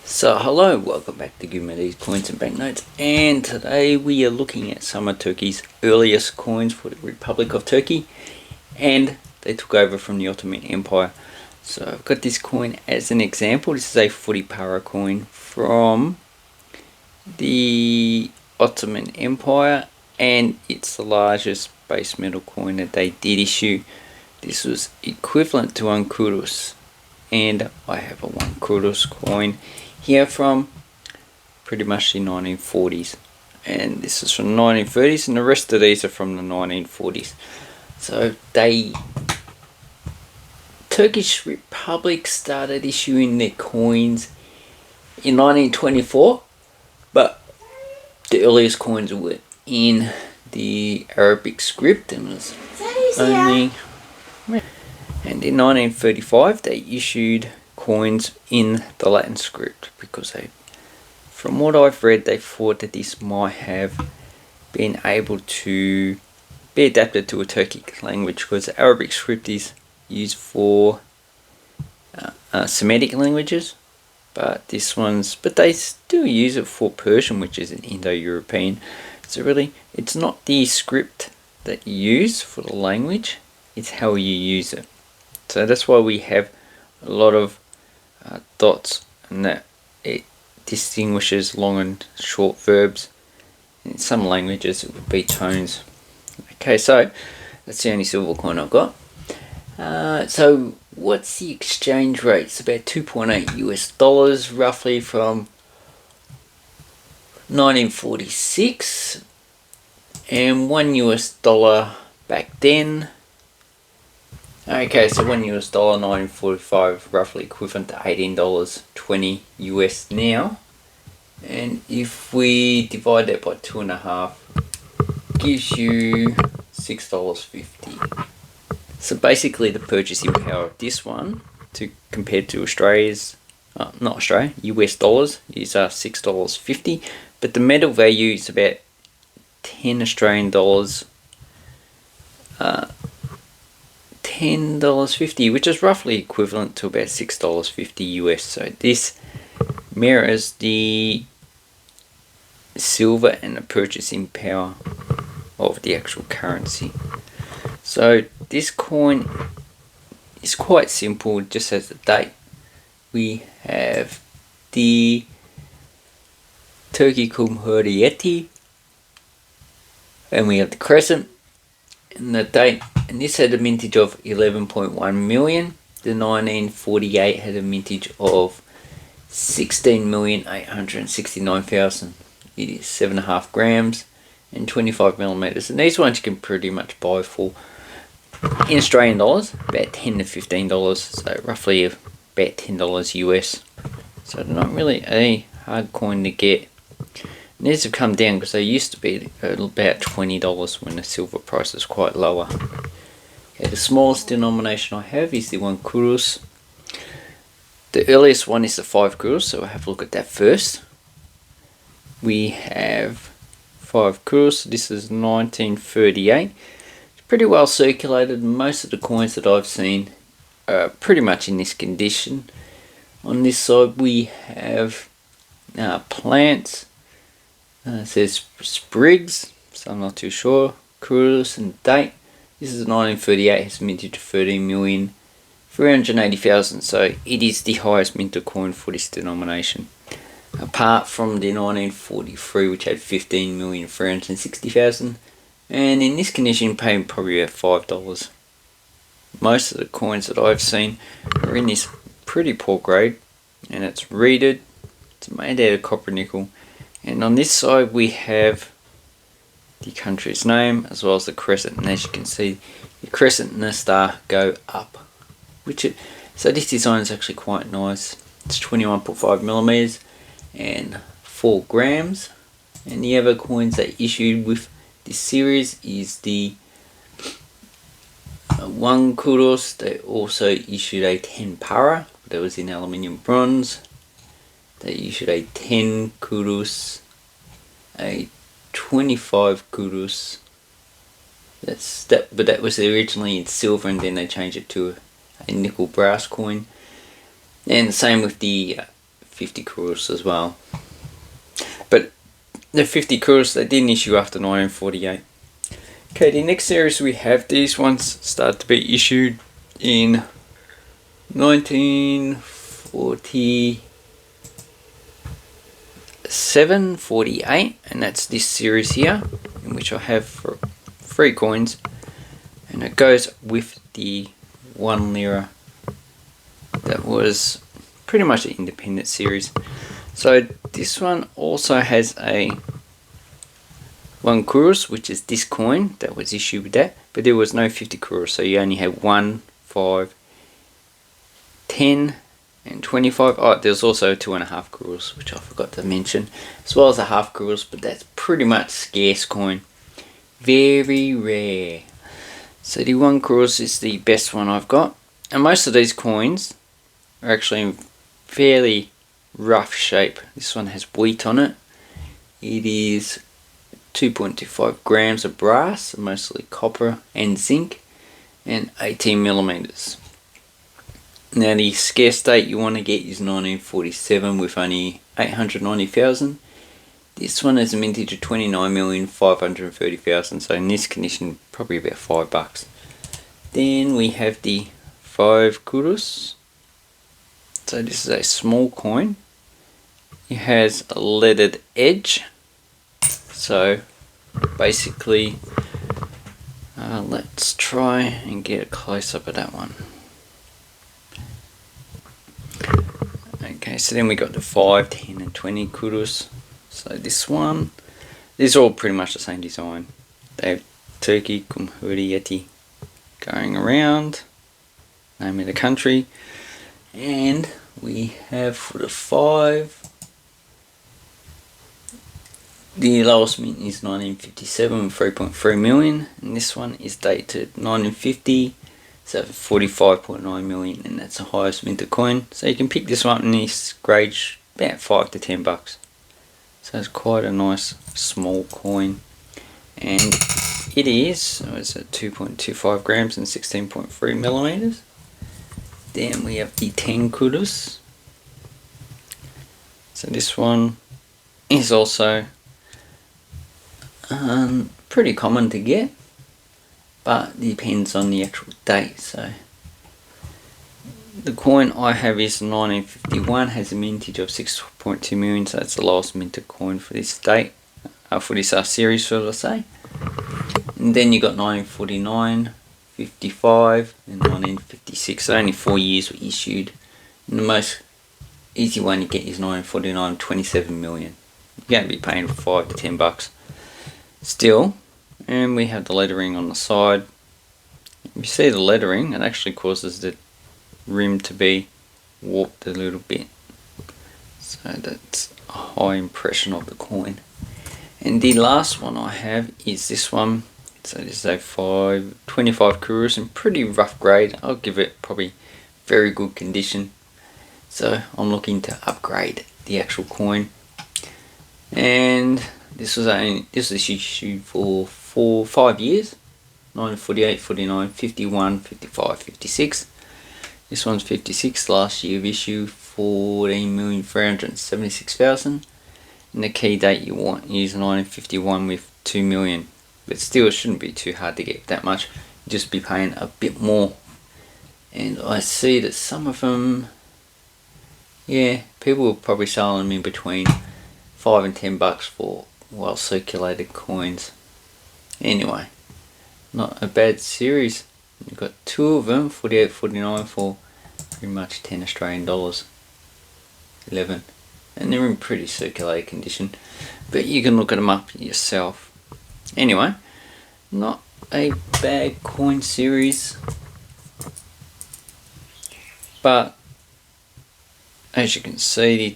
So hello, welcome back to Give Me These Coins and Banknotes, and today we are looking at some of Turkey's earliest coins for the Republic of Turkey, and they took over from the Ottoman Empire. So I've got this coin as an example. This is a 40 para coin from the Ottoman Empire, and it's the largest base metal coin that they did issue. This was equivalent to 1 kuruş, and I have a 1 kuruş coin here from pretty much the 1940s, and this is from the 1930s, and the rest of these are from the 1940s. So Turkish Republic started issuing their coins in 1924, but the earliest coins were in the Arabic script and was only. And in 1935 they issued coins in the Latin script because from what I've read, they thought that this might have been able to be adapted to a Turkic language, because the Arabic script is used for Semitic languages, but they still use it for Persian, which is an Indo-European. So really, it's not the script that you use for the language, it's how you use it. So that's why we have a lot of dots, and that it distinguishes long and short verbs. In some languages it would be tones. Okay, so that's the only silver coin I've got. So what's the exchange rate? It's about 2.8 US dollars roughly from 1946, and $1 US back then. Okay, so $1 US 1945, roughly equivalent to $18.20 US now. And if we divide that by 2.5, gives you $6.50. So basically the purchasing power of this one, compared to Australia's, not Australia, US dollars, is $6.50. But the metal value is about 10 Australian dollars. $10.50, which is roughly equivalent to about $6.50 US. So this mirrors the silver and the purchasing power of the actual currency. So this coin is quite simple, just as the date. We have the Turkey Cumhuriyeti, and we have the crescent and the date, and this had a mintage of 11.1 million. The 1948 had a mintage of 16,869,000. It is 7.5 grams and 25 millimeters, and these ones you can pretty much buy for, in Australian dollars, about $10 to $15, so roughly about $10 US. So they're not really a hard coin to get. And these have come down because they used to be about $20 when the silver price is quite lower. Okay, the smallest denomination I have is the 1 kuruş. The earliest one is the 5 kuruş, so we'll have a look at that first. We have 5 kuruş. This is 1938. It's pretty well circulated. Most of the coins that I've seen are pretty much in this condition. On this side we have plants. It says sprigs, so I'm not too sure. Kuruş and date. This is 1938, has a mintage of 13,380,000, so it is the highest minted coin for this denomination. Apart from the 1943, which had 15,360,000, and in this condition paying probably about $5. Most of the coins that I've seen are in this pretty poor grade, and it's reeded. It's made out of copper nickel. And on this side we have the country's name as well as the crescent, and as you can see, the crescent and the star go up. So this design is actually quite nice. It's 21.5 millimeters and 4 grams. And the other coins they issued with this series is the 1 kuruş. They also issued a 10 para, that was in aluminium bronze. They issued a 10 kuruş, a 25 kuruş. But that was originally in silver, and then they changed it to a nickel brass coin. And the same with the 50 kuros as well. But the 50 kuros, they didn't issue after 1948. Okay, the next series we have, these ones started to be issued in 1947, 48, and that's this series here, in which I have for 3 coins, and it goes with the 1 lira that was pretty much an independent series. So this one also has a 1 kuros, which is this coin that was issued with that, but there was no 50 kuros, so you only had 1, 5, 10 and 25. Oh, there's also 2.5 kuros, which I forgot to mention, as well as a half kuros, but that's pretty much scarce coin, very rare. So the 1 kuros is the best one I've got, and most of these coins are actually in fairly rough shape. This one has wheat on it. It is 2.25 grams of brass, mostly copper and zinc, and 18 millimeters. Now the scarce date you want to get is 1947 with only 890,000. This one has a mintage of 29,530,000, so in this condition probably about $5. Then we have the 5 kuros. So this is a small coin. It has a leaded edge. So basically, let's try and get a close up of that one. Okay, so then we got the 5, 10 and 20 kuros. So this one, these are all pretty much the same design. They have Turkey, Cumhuriyeti going around, name of the country, and we have for the 5, the lowest mint is 1957, 3.3 million, and this one is dated 1950, so 45.9 million, and that's the highest minted coin. So you can pick this one in this grade about $5 to $10. So it's quite a nice small coin, and it is, so it's at 2.25 grams and 16.3 millimeters. Then we have the 10 kuros. So this one is also pretty common to get, but depends on the actual date. So the coin I have is 1951, has a mintage of 6.2 million, so that's the lowest minted coin for this date, for this series, shall I say. And then you got 1949, 55 and 1956, so only 4 years were issued. And the most easy one you get is 1949, 27 million. You're going to be paying $5 to $10 still. And we have the lettering on the side. If you see the lettering, it actually causes the rim to be warped a little bit, so that's a high impression of the coin. And the last one I have is this one. So this is a 25 kuros in pretty rough grade. I'll give it probably very good condition, so I'm looking to upgrade the actual coin. And this was issued for 5 years, 1948, 49, 51, 55, 56. This one's 56, last year of issue 14,376,000, and the key date you want is 1951 with 2 million, but still it shouldn't be too hard to get that much, you just be paying a bit more. And I see that some of them, yeah, people will probably sell them in between $5 and $10 for well circulated coins. Anyway, not a bad series. You've got 2 of them, 48, 49 for pretty much 10 Australian dollars, 11, and they're in pretty circulated condition, but you can look at them up yourself. Anyway, not a bad coin series, but as you can see, the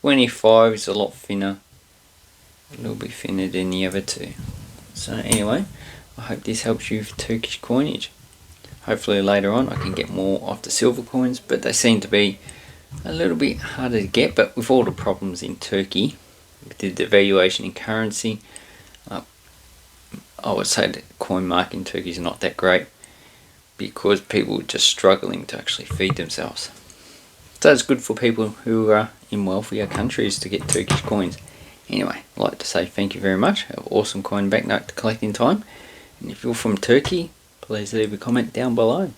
25 is a lot thinner, a little bit thinner than the other 2. So anyway, I hope this helps you with Turkish coinage. Hopefully later on I can get more off the silver coins, but they seem to be a little bit harder to get. But with all the problems in Turkey, with the devaluation in currency, I would say that the coin market in Turkey is not that great, because people are just struggling to actually feed themselves. So it's good for people who are in wealthier countries to get Turkish coins. Anyway, I'd like to say thank you very much. Have an awesome coin banknote collecting time. And if you're from Turkey, please leave a comment down below.